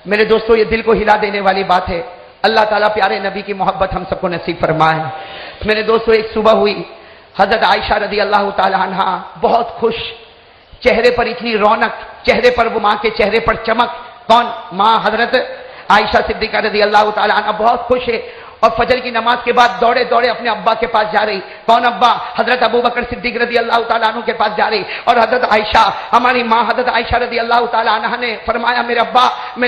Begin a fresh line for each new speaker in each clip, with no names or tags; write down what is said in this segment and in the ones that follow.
میرے دوستو یہ دل کو ہلا دینے والی بات ہے. اللہ تعالیٰ پیارے نبی کی محبت ہم سب کو نصیب فرمائے. میرے دوستو ایک صبح ہوئی, حضرت عائشہ رضی اللہ تعالی عنہا بہت خوش, چہرے پر اتنی رونق, چہرے پر وہ ماں کے چہرے پر چمک. کون؟ ماں حضرت عائشہ صدیقہ رضی اللہ تعالی عنہا بہت خوش ہے اور فجر کی نماز کے بعد دوڑے دوڑے اپنے ابا کے پاس جا رہی. کون ابا؟ حضرت ابو بکر صدیق رضی اللہ تعالیٰ عنہ کے پاس جا رہی. اور حضرت عائشہ, ہماری ماں حضرت عائشہ رضی اللہ تعالیٰ عنہ نے فرمایا میرے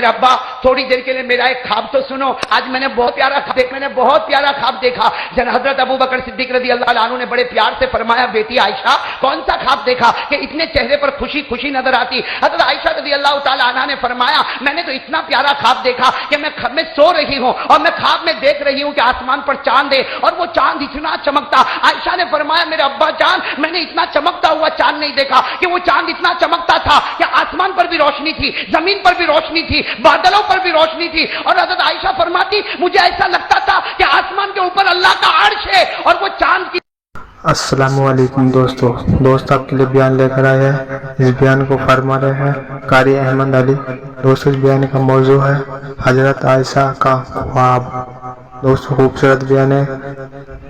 ابا تھوڑی دیر کے لیے میرا ایک خواب تو سنو. آج میں نے بہت پیارا خواب دیکھا. جن حضرت ابو بکر صدیق رضی اللہ عنہ نے بڑے پیار سے فرمایا بیٹی عائشہ کون سا خواب دیکھا کہ اتنے چہرے پر خوشی خوشی نظر آتی؟ حضرت عائشہ رضی اللہ تعالیٰ عنہ نے فرمایا میں نے تو اتنا پیارا خواب دیکھا کہ میں سو رہی ہوں اور میں خواب میں دیکھ رہی ہوں کہ آسمان پر چاند ہے اور وہ چاند اتنا چمکتا. عائشہ نے فرمایا میرے ابا جان میں نے اتنا چمکتا ہوا چاند نہیں دیکھا کہ وہ چاند اتنا چمکتا تھا کہ آسمان پر بھی روشنی تھی, زمین پر بھی روشنی تھی, بادلوں پر بھی روشنی تھی. اور حضرت عائشہ فرماتی مجھے ایسا لگتا تھا کہ آسمان کے اوپر اللہ کا عرش ہے اور وہ چاند کی.
السلام علیکم دوست آپ کے لیے بیان لے کر آئے ہیں. اس بیان کو فرما رہے ہیں قاری احمد علی. دوستو اس بیان کا موضوع ہے حضرت عائشہ کا خواب. دوستو خوبصورت بیان ہے.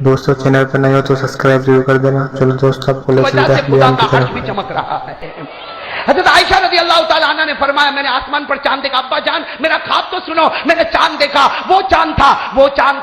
دوستو چینل پر نہیں ہو تو سبسکرائب ضرور کر دینا. چلو دوستو آپ کو لے چلتے ہیں بیان کی طرف.
چمک رہا ہے. حضرت عائشہ رضی اللہ تعالیٰ عنہ نے فرمایا میں نے آسمان پر چاند دیکھا. ابا جان میرا خواب تو سنو, میں نے چاند دیکھا. وہ چاند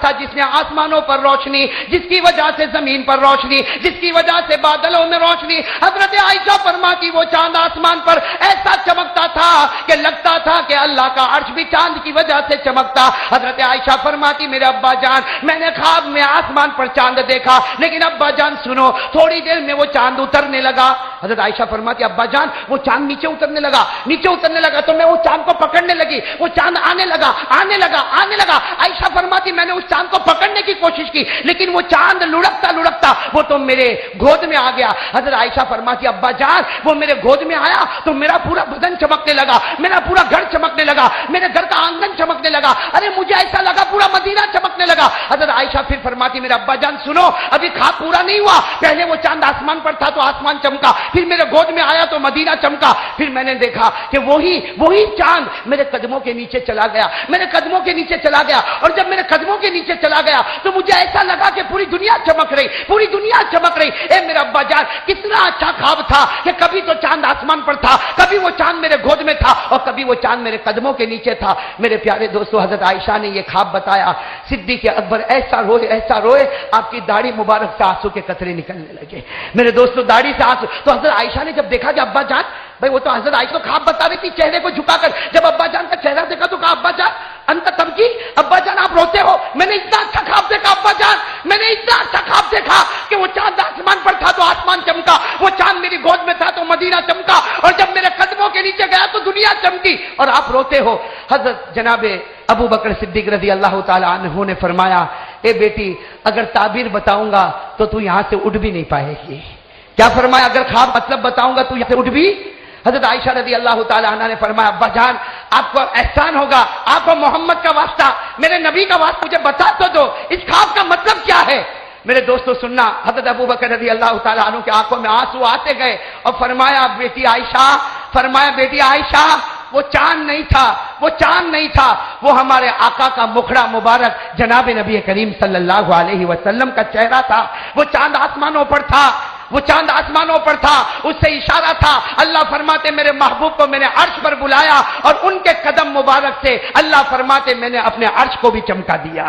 تھا جس نے آسمانوں پر روشنی, جس کی وجہ سے زمین پر روشنی, جس کی وجہ سے بادلوں میں روشنی. حضرت عائشہ فرماتی وہ چاند آسمان پر ایسا چمکتا تھا کہ لگتا تھا کہ اللہ کا عرش بھی چاند کی وجہ سے چمکتا. حضرت عائشہ فرماتی میرے ابا جان میں نے خواب میں آسمان پر چاند دیکھا, لیکن ابا جان سنو تھوڑی دیر میں وہ چاند اترنے لگا. حضرت عائشہ فرماتی ابا جان وہ چاند نیچے اترنے لگا تو میں وہ چاند کو پکڑنے لگی. وہ چاند آنے لگا. عائشہ فرماتی میں نے اس چاند کو پکڑنے کی کوشش کی لیکن وہ چاند لڑکتا وہ تو میرے گود میں آ گیا. حضرت عائشہ فرماتی ابا جان وہ میرے گود میں آیا تو میرا پورا بدن چمکنے لگا, میرا پورا گھر چمکنے لگا, میرے گھر کا آنگن چمکنے لگا. ارے مجھے ایسا لگا پورا مدینہ چمکنے لگا. حضرت عائشہ پھر فرماتی میرے ابا جان سنو ابھی خواب پورا نہیں ہوا. پہلے وہ چاند آسمان پر تھا تو آسمان چمکا, پھر میرے گود میں آیا تو مدینہ چمکا. پھر میں نے دیکھا کہ وہی چاند میرے قدموں کے نیچے چلا گیا. اور جب میرے قدموں کے نیچے چلا گیا تو مجھے ایسا لگا کہ پوری دنیا چمک رہی. اے میرا ابا جان کتنا اچھا خواب تھا کہ کبھی تو چاند آسمان پر تھا, کبھی وہ چاند میرے گود میں تھا اور کبھی وہ چاند میرے قدموں کے نیچے تھا. میرے پیارے دوستو حضرت عائشہ نے یہ خواب بتایا. صدیق اکبر ایسا روئے آپ کی داڑھی مبارک سے آنسو کے قطرے نکلنے لگے. میرے دوستو داڑھی سے آنسو. تو حضرت عائشہ نے جب دیکھا کہ ابا جان بھائی وہ تو حضرت عائشہ تو خواب بتا رہی تھی چہرے کو جھکا کر, جب ابا جان کا چہرہ دیکھا تو کہا ابا جان انت تبکی, ابا جان آپ روتے ہو. میں نے اتنا اچھا خواب دیکھا ابا جان, میں نے اتنا اچھا خواب دیکھا کہ وہ چاند آسمان پر تھا تو آسمان چمکا, وہ چاند میری گود میں تھا تو مدینہ چمکا, اور جب میرے قدموں کے نیچے گیا تو دنیا چمکی اور آپ روتے ہو. حضرت جناب ابو بکر صدیق رضی اللہ تعالی عنہ نے فرمایا اے بیٹی اگر تعبیر بتاؤں گا تو تو یہاں سے اٹھ بھی نہیں پائے گی. کیا فرمایا؟ اگر خواب مطلب بتاؤں گا تو یہاں سے اٹھ بھی. حضرت عائشہ رضی اللہ تعالی عنہ نے فرمایا ابا جان آپ کو احسان ہوگا, آپ کو محمد کا واسطہ, میرے نبی کا واسطہ مجھے بتا تو دو اس خواب کا مطلب کیا ہے. میرے دوستو سننا, حضرت ابو بکر رضی اللہ تعالی عنہ کی آنکھوں میں آنسو آتے گئے اور فرمایا بیٹی عائشہ وہ چاند نہیں تھا, وہ ہمارے آقا کا مکھڑا مبارک جناب نبی کریم صلی اللہ علیہ وسلم کا چہرہ تھا. وہ چاند آسمانوں پر تھا, اس سے اشارہ تھا. اللہ فرماتے میرے محبوب کو میں نے عرش پر بلایا اور ان کے قدم مبارک سے اللہ فرماتے میں نے اپنے عرش کو بھی چمکا دیا.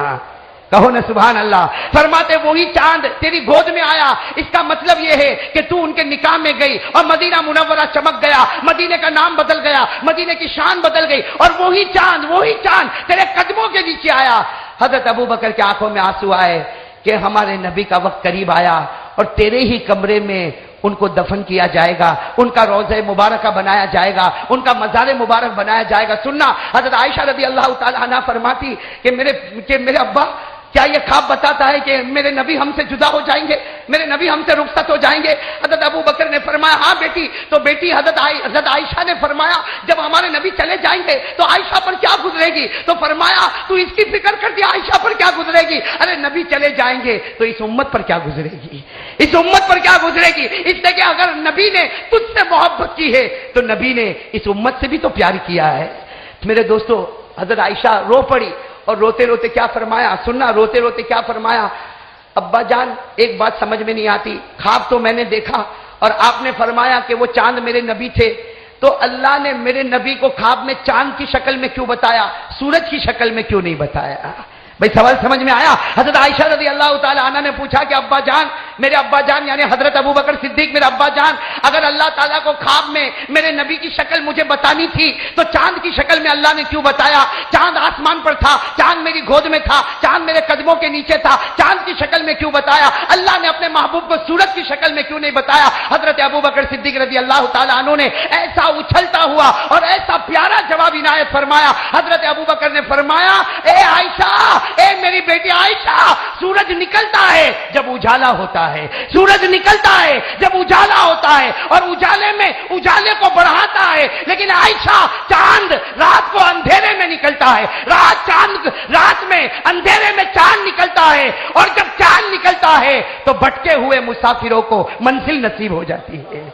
کہو نا سبحان اللہ. فرماتے وہی چاند تیری گود میں آیا, اس کا مطلب یہ ہے کہ تو ان کے نکاح میں گئی اور مدینہ منورہ چمک گیا, مدینے کا نام بدل گیا, مدینے کی شان بدل گئی, اور وہی چاند تیرے قدموں کے نیچے آیا. حضرت ابو بکر کی آنکھوں میں آنسو آئے کہ ہمارے نبی کا وقت قریب آیا اور تیرے ہی کمرے میں ان کو دفن کیا جائے گا, ان کا روضہ مبارکہ بنایا جائے گا, ان کا مزار مبارک بنایا جائے گا. سننا, حضرت عائشہ رضی اللہ تعالی عنہ فرماتی کہ میرے ابا کیا یہ خواب بتاتا ہے کہ میرے نبی ہم سے جدا ہو جائیں گے, میرے نبی ہم سے رخصت ہو جائیں گے؟ حضرت ابو بکر نے فرمایا ہاں بیٹی. تو بیٹی حضرت عائشہ نے فرمایا جب ہمارے نبی چلے جائیں گے تو عائشہ پر کیا گزرے گی؟ تو فرمایا تو اس کی فکر کر دی عائشہ پر کیا گزرے گی. ارے نبی چلے جائیں گے تو اس امت پر کیا گزرے گی, اس لیے کہ اگر نبی نے تجھ سے محبت کی ہے تو نبی نے اس امت سے بھی تو پیار کیا ہے. میرے دوستو حضرت عائشہ رو پڑی اور روتے روتے کیا فرمایا سننا، روتے روتے کیا فرمایا، ابا جان ایک بات سمجھ میں نہیں آتی، خواب تو میں نے دیکھا اور آپ نے فرمایا کہ وہ چاند میرے نبی تھے، تو اللہ نے میرے نبی کو خواب میں چاند کی شکل میں کیوں بتایا، سورج کی شکل میں کیوں نہیں بتایا؟ بھئی سوال سمجھ میں آیا؟ حضرت عائشہ رضی اللہ تعالی عنہ نے پوچھا کہ ابا جان، میرے ابا جان یعنی حضرت ابو بکر صدیق میرے ابا جان، اگر اللہ تعالیٰ کو خواب میں میرے نبی کی شکل مجھے بتانی تھی تو چاند کی شکل میں اللہ نے کیوں بتایا؟ چاند آسمان پر تھا، چاند میری گود میں تھا، چاند میرے قدموں کے نیچے تھا، چاند کی شکل میں کیوں بتایا؟ اللہ نے اپنے محبوب کو سورج کی شکل میں کیوں نہیں بتایا؟ حضرت ابو بکر صدیق رضی اللہ تعالیٰ عنہ نے ایسا اچھلتا ہوا اور ایسا پیارا جواب عنایت فرمایا۔ حضرت ابو بکر نے فرمایا، اے عائشہ، اے میری بیٹی عائشہ، سورج نکلتا ہے جب اجالا ہوتا ہے، سورج نکلتا ہے جب اجالا ہوتا ہے اور اجالے میں اجالے کو بڑھاتا ہے، لیکن عائشہ چاند رات کو اندھیرے میں نکلتا ہے، رات میں اندھیرے میں چاند نکلتا ہے اور جب چاند نکلتا ہے تو بھٹکے ہوئے مسافروں کو منزل نصیب ہو جاتی ہے،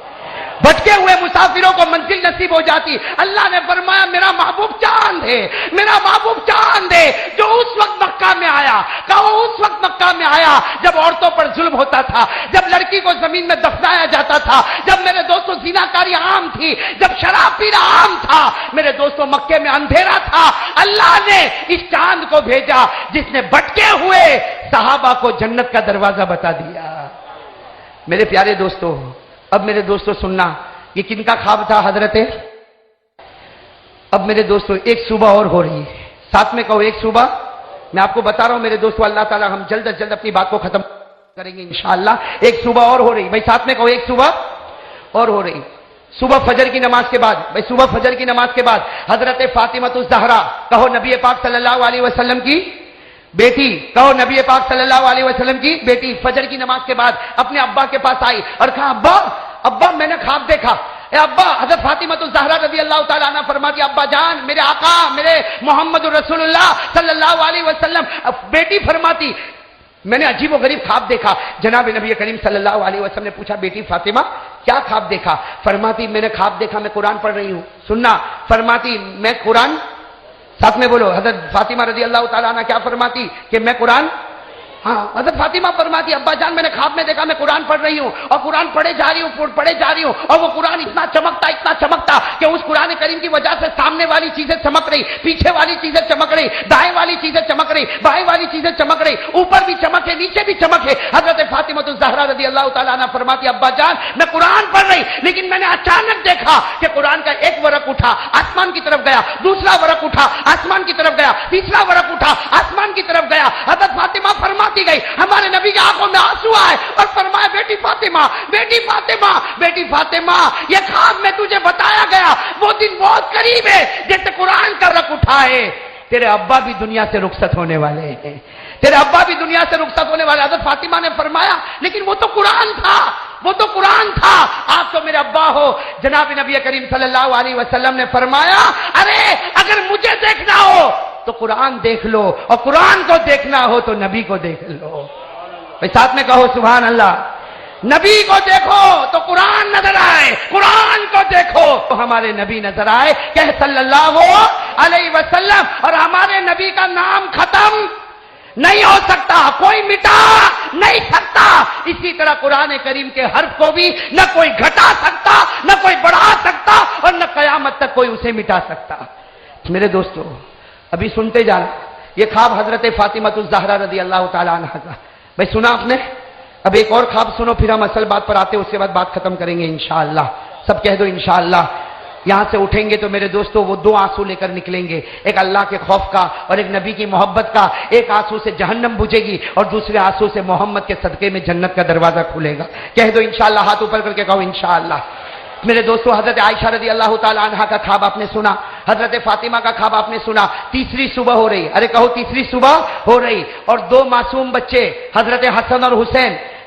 بھٹکے ہوئے مسافروں کو منزل نصیب ہو جاتی۔ اللہ نے فرمایا میرا محبوب چاند ہے، میرا محبوب چاند ہے جو اس وقت مکہ میں آیا، کہو اس وقت مکہ میں آیا جب عورتوں پر ظلم ہوتا تھا، جب لڑکی کو زمین میں دفنایا جاتا تھا، جب میرے دوستوں زناکاری عام تھی، جب شراب پینا عام تھا، میرے دوستوں مکے میں اندھیرا تھا، اللہ نے اس چاند کو بھیجا جس نے بھٹکے ہوئے صحابہ کو جنت کا دروازہ بتا دیا۔ میرے پیارے دوستوں، اب میرے دوستوں سننا، یہ کن کا خواب تھا حضرت؟ اب میرے دوستوں ایک صبح اور ہو رہی ہے، ساتھ میں کہو ایک صبح، میں آپ کو بتا رہا ہوں میرے دوستوں، اللہ تعالیٰ ہم جلد از جلد اپنی بات کو ختم کریں گے انشاءاللہ۔ ایک صبح اور ہو رہی، بھائی ساتھ میں کہو ایک صبح اور ہو رہی۔ صبح فجر کی نماز کے بعد، بھائی صبح فجر کی نماز کے بعد حضرت فاطمۃ الزہرا، کہو نبی پاک صلی اللہ علیہ وسلم کی بیٹی، کہو نبی پاک صلی اللہ علیہ وسلم کی بیٹی فجر کی نماز کے بعد اپنے ابا کے پاس آئی اور کہا ابا ابا میں نے خواب دیکھا۔ اے ابا، حضرت فاطمۃ الزہرا رضی اللہ تعالیٰ عنہ فرماتی ابا جان، میرے آقا، میرے محمد رسول اللہ صلی اللہ علیہ وسلم، بیٹی فرماتی میں نے عجیب و غریب خواب دیکھا۔ جناب نبی کریم صلی اللہ علیہ وسلم نے پوچھا بیٹی فاطمہ کیا خواب دیکھا؟ فرماتی میں نے خواب دیکھا میں قرآن پڑھ رہی ہوں۔ سننا، فرماتی میں قرآن، ساتھ میں بولو، حضرت فاطمہ رضی اللہ تعالیٰ عنہ کیا فرماتی کہ میں قرآن، ہاں حضرت فاطمہ فرماتی ابا جان میں نے خواب میں دیکھا میں قرآن پڑھ رہی ہوں اور قرآن پڑھے جا رہی ہوں اور وہ قرآن اتنا چمکتا کہ اس قرآن کریم کی وجہ سے سامنے والی چیزیں چمک رہی، پیچھے والی چیزیں چمک رہی، دائیں والی چیزیں چمک رہی، بائیں والی چیزیں چمک رہی، اوپر بھی چمک ہے نیچے بھی چمک ہے۔ حضرت فاطمۃ الزہرا رضی اللہ تعالیٰ عنہ فرماتی ابا جان میں قرآن پڑھ رہی لیکن میں نے اچانک دیکھا کہ قرآن کا ایک ورق اٹھا آسمان کی طرف گیا، دوسرا ورق اٹھا آسمان کی طرف گیا، تیسرا ورق اٹھا آسمان کی طرف گیا۔ حضرت فاطمہ فرماتی گئی ہمارے نبی کی آنکھوں میں آنسو آئے اور فرمایا بیٹی فاطمہ، بیٹی فاطمہ، بیٹی فاطمہ، یہ خواب میں تجھے بتایا گیا وہ دن بہت قریب ہے جیسے قرآن کا رق اٹھائے تیرے ابا بھی دنیا سے رخصت ہونے والے ہیں، تیرے ابا بھی دنیا سے رخصت ہونے والے۔ حضرت فاطمہ نے فرمایا لیکن وہ تو قرآن تھا، وہ تو قرآن تھا، آپ تو میرے ابا ہو۔ جناب نبی کریم صلی اللہ علیہ وسلم نے فرمایا ارے اگر مجھے دیکھنا ہو تو قرآن دیکھ لو اور قرآن کو دیکھنا ہو تو نبی کو دیکھ لو۔ ساتھ میں کہو سبحان اللہ۔ نبی کو دیکھو تو قرآن نظر آئے، قرآن کو دیکھو تو ہمارے نبی نظر آئے کہ صلی اللہ علیہ وسلم، اور ہمارے نبی کا نام ختم نہیں ہو سکتا، کوئی مٹا نہیں سکتا۔ اسی طرح قرآن کریم کے حرف کو بھی نہ کوئی گھٹا سکتا، نہ کوئی بڑھا سکتا اور نہ قیامت تک کوئی اسے مٹا سکتا۔ میرے دوستو ابھی سنتے جانا، یہ خواب حضرت فاطمۃ الزہرا رضی اللہ تعالیٰ عنہ کا، بھائی سنا آپ نے؟ اب ایک اور خواب سنو پھر ہم اصل بات پر آتے، اس کے بعد بات ختم کریں گے انشاءاللہ۔ سب کہہ دو انشاءاللہ۔ یہاں سے اٹھیں گے تو میرے دوستو وہ دو آنسو لے کر نکلیں گے، ایک اللہ کے خوف کا اور ایک نبی کی محبت کا۔ ایک آنسو سے جہنم بجھے گی اور دوسرے آنسو سے محمد کے صدقے میں جنت کا دروازہ کھلے گا۔ کہہ دو انشاءاللہ، ہاتھ اوپر کر کے کہو انشاءاللہ۔ میرے دوستو حضرت عائشہ رضی اللہ تعالیٰ عنہ کا خواب آپ نے سنا، حضرت فاطمہ کا خواب آپ نے سنا۔ تیسری صبح ہو رہی، ارے کہو تیسری صبح ہو رہی، اور دو معصوم بچے حضرت حسن اور حسین،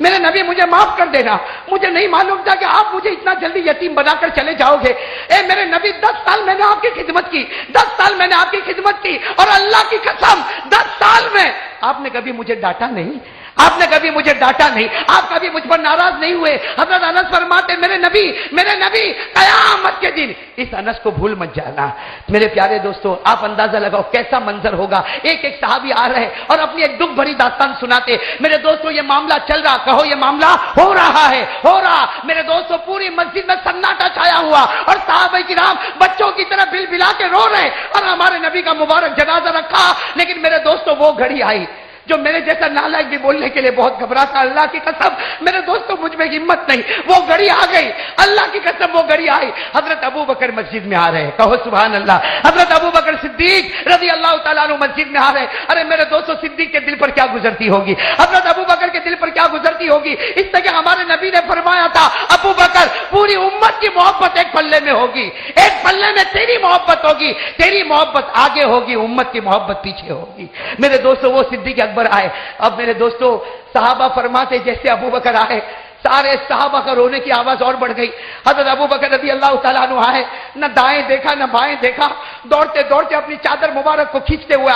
میرے نبی مجھے معاف کر دینا، مجھے نہیں معلوم تھا کہ آپ مجھے اتنا جلدی یتیم بنا کر چلے جاؤ گے۔ اے میرے نبی 10 سال میں نے آپ کی خدمت کی، 10 سال میں نے آپ کی خدمت کی، اور اللہ کی قسم 10 سال میں آپ نے کبھی مجھے ڈانٹا نہیں، آپ نے کبھی مجھے ڈانٹا نہیں، آپ کبھی مجھ پر ناراض نہیں ہوئے۔ حضرت انس فرماتے میرے نبی قیامت کے دن اس انس کو بھول مت جانا۔ میرے پیارے دوستو، آپ اندازہ لگاؤ کیسا منظر ہوگا، ایک ایک صحابی آ رہے اور اپنی ایک دکھ بھری داستان سناتے۔ میرے دوستو یہ معاملہ چل رہا، کہو یہ معاملہ ہو رہا ہے، ہو رہا۔ میرے دوستو پوری مسجد میں سناٹا چھایا ہوا اور صحابہ کرام بچوں کی طرح بل بلا کے رو رہے اور ہمارے نبی کا مبارک جنازہ رکھا۔ لیکن میرے دوستو وہ گھڑی آئی جو میرے جیسا نالائق بھی بولنے کے لیے بہت گھبراتا، اللہ کی قسم میرے دوستوں مجھ میں ہمت نہیں، وہ گھڑی آ گئی، اللہ کی قسم وہ گھڑی آئی۔ حضرت ابو بکر مسجد میں آ رہے ہیں، کہو سبحان اللہ۔ حضرت ابو بکر صدیق رضی اللہ تعالیٰ عنہ مسجد میں آ رہے ہیں۔ ارے میرے دوستوں صدیق کے دل پر کیا گزرتی ہوگی، حضرت ابو بکر کے دل پر کیا گزرتی ہوگی، اس طرح کہ ہمارے نبی نے فرمایا تھا ابو بکر پوری امت کی محبت ایک پلے میں ہوگی، ایک پلے میں تیری محبت ہوگی، تیری محبت آگے ہوگی، امت کی محبت پیچھے ہوگی۔ میرے دوستوں وہ صدیق اکبر آئے۔ اب میرے دوستو صحابہ فرماتے جیسے ابو بکر آئے سارے صحابہ کا رونے کی آواز اور بڑھ گئی۔ حضرت ابو بکر رضی اللہ تعالیٰ عنہ آئے، نہ دائیں دیکھا نہ بائیں دیکھا، دوڑتے دوڑتے اپنی چادر مبارک کو کھینچتے ہوئے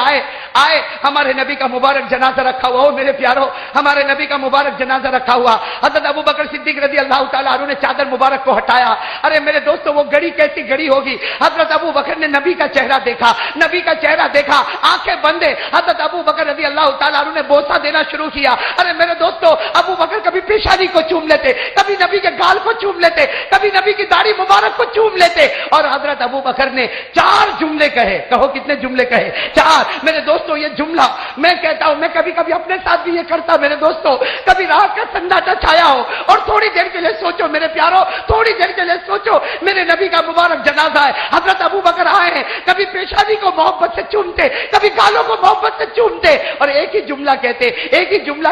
آئے ہمارے نبی کا مبارک جنازہ رکھا ہوا ہو، میرے پیارو ہمارے نبی کا مبارک جنازہ رکھا ہوا۔ حضرت ابو بکر صدیق رضی اللہ تعالیٰ عنہ نے چادر مبارک کو ہٹایا۔ ارے میرے دوستو وہ گھڑی کیسی گھڑی ہوگی، حضرت ابو بکر نے نبی کا چہرہ دیکھا، نبی کا چہرہ دیکھا، آنکھیں بندے حضرت ابو بکر رضی اللہ تعالیٰ عنہ نے بوسہ دینا شروع کیا۔ ارے میرے دوستو ابو بکر کبھی پیشانی کو چوم لیتے، کبھی نبی کے گال کو چوم لیتے، کبھی نبی کی داڑھی مبارک کو چوم لیتے، اور حضرت ابو بکر نے 4 جملے کہے، کہو کتنے جملے کہے، 4۔ میرے دوستو یہ جملہ میں کہتا ہوں، میں کبھی کبھی اپنے ساتھ بھی یہ کرتا میرے دوستو، کبھی رات کا سناٹا چھایا ہو اور تھوڑی دیر کے لیے سوچو میرے پیارو، تھوڑی دیر کے لیے سوچو میرے نبی کا مبارک جنازہ ہے، حضرت ابو بکر آئے ہیں، کبھی پیشانی کو محبت سے چومتے، کبھی گالوں کو محبت سے چومتے، اور ایک ہی جملہ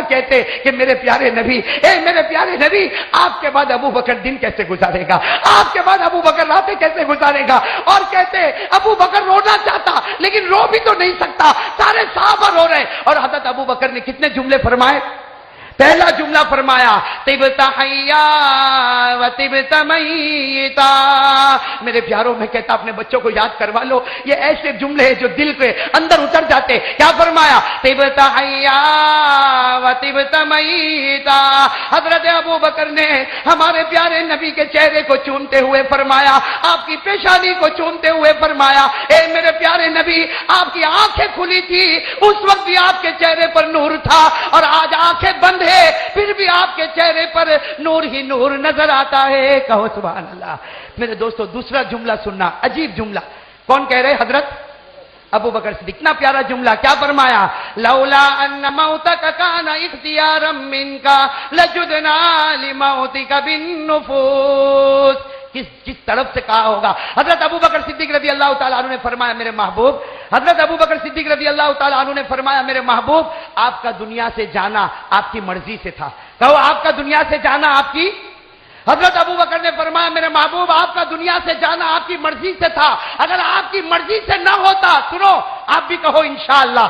کہتے کہ میرے پیارے نبی، اے میرے پیارے نبی، آپ کے بعد ابو بکر دن کیسے گزارے گا، آپ کے بعد ابو بکر راتیں کیسے گزارے گا، اور کہتے ابو بکر رونا چاہتا لیکن رو بھی تو نہیں سکتا، سارے صحابہ رو رہے، اور حضرت ابو بکر نے کتنے جملے فرمائے؟ پہلا جملہ فرمایا طبت حیا و طبت میتا۔ میرے پیاروں میں کہتا اپنے بچوں کو یاد کروا لو، یہ ایسے جملے ہیں جو دل کے اندر اتر جاتے۔ کیا فرمایا؟ طبت حیا و طبت میتا۔ حضرت ابو بکر نے ہمارے پیارے نبی کے چہرے کو چومتے ہوئے فرمایا، آپ کی پیشانی کو چومتے ہوئے فرمایا، اے میرے پیارے نبی، آپ کی آنکھیں کھلی تھی اس وقت بھی آپ کے چہرے پر نور تھا، اور آج آنکھیں بند ہے پھر بھی آپ کے چہرے پر نور ہی نور نظر آتا ہے، کہو سبحان اللہ۔ میرے دوستو دوسرا جملہ سننا، عجیب جملہ، کون کہہ رہے؟ حضرت ابو بکر صدیق۔ اتنا پیارا جملہ، کیا فرمایا؟ لولا ان موتک کان اختیارا منک لجدنا لموتک بالنفوس۔ کس طرف سے کہا ہوگا؟ حضرت ابو بکر صدیق رضی اللہ تعالیٰ عنہ نے فرمایا میرے محبوب، حضرت ابو بکر صدیق رضی اللہ تعالیٰ عنہ نے فرمایا میرے محبوب، آپ کا دنیا سے جانا آپ کی مرضی سے تھا۔ کہو آپ کا دنیا سے جانا آپ کی۔ حضرت ابو بکر نے فرمایا میرے محبوب، آپ کا دنیا سے جانا آپ کی مرضی سے تھا، اگر آپ کی مرضی سے نہ ہوتا، سنو آپ بھی کہو انشاءاللہ۔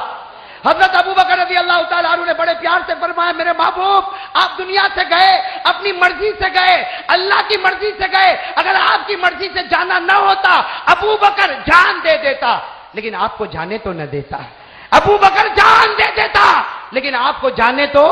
حضرت ابو بکر رضی اللہ تعالیٰ عنہ نے بڑے پیار سے فرمایا میرے محبوب، آپ دنیا سے گئے اپنی مرضی سے گئے، اللہ کی مرضی سے گئے، اگر آپ کی مرضی سے جانا نہ ہوتا ابو بکر جان دے دیتا، لیکن آپ کو جانے تو نہ دیتا۔ ابو بکر جان دے دیتا لیکن آپ کو جانے تو۔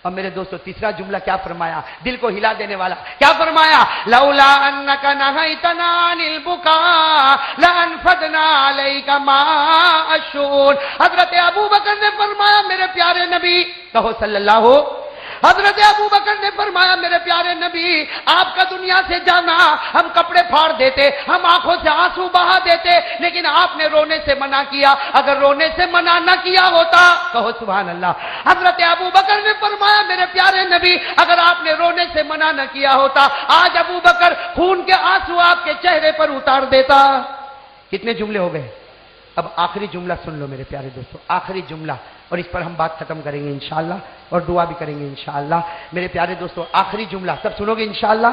اور میرے دوستو تیسرا جملہ کیا فرمایا، دل کو ہلا دینے والا، کیا فرمایا؟ لولا انک نہیتنا عن البکاء لانفضنا علیک ماء الشؤون۔ حضرت ابو بکر نے فرمایا میرے پیارے نبی، کہو صلی اللہ ہو۔ حضرت ابو بکر نے فرمایا میرے پیارے نبی، آپ کا دنیا سے جانا ہم کپڑے پھاڑ دیتے، ہم آنکھوں سے آنسو بہا دیتے، لیکن آپ نے رونے سے منع کیا، اگر رونے سے منع نہ کیا ہوتا، کہو سبحان اللہ۔ حضرت ابو بکر نے فرمایا میرے پیارے نبی، اگر آپ نے رونے سے منع نہ کیا ہوتا، آج ابو بکر خون کے آنسو آپ کے چہرے پر اتار دیتا۔ کتنے جملے ہو گئے؟ اب آخری جملہ سن لو میرے پیارے دوستو، آخری جملہ، اور اس پر ہم بات ختم کریں گے انشاءاللہ اور دعا بھی کریں گے انشاءاللہ۔ میرے پیارے دوستو آخری جملہ سب سنو گے انشاءاللہ۔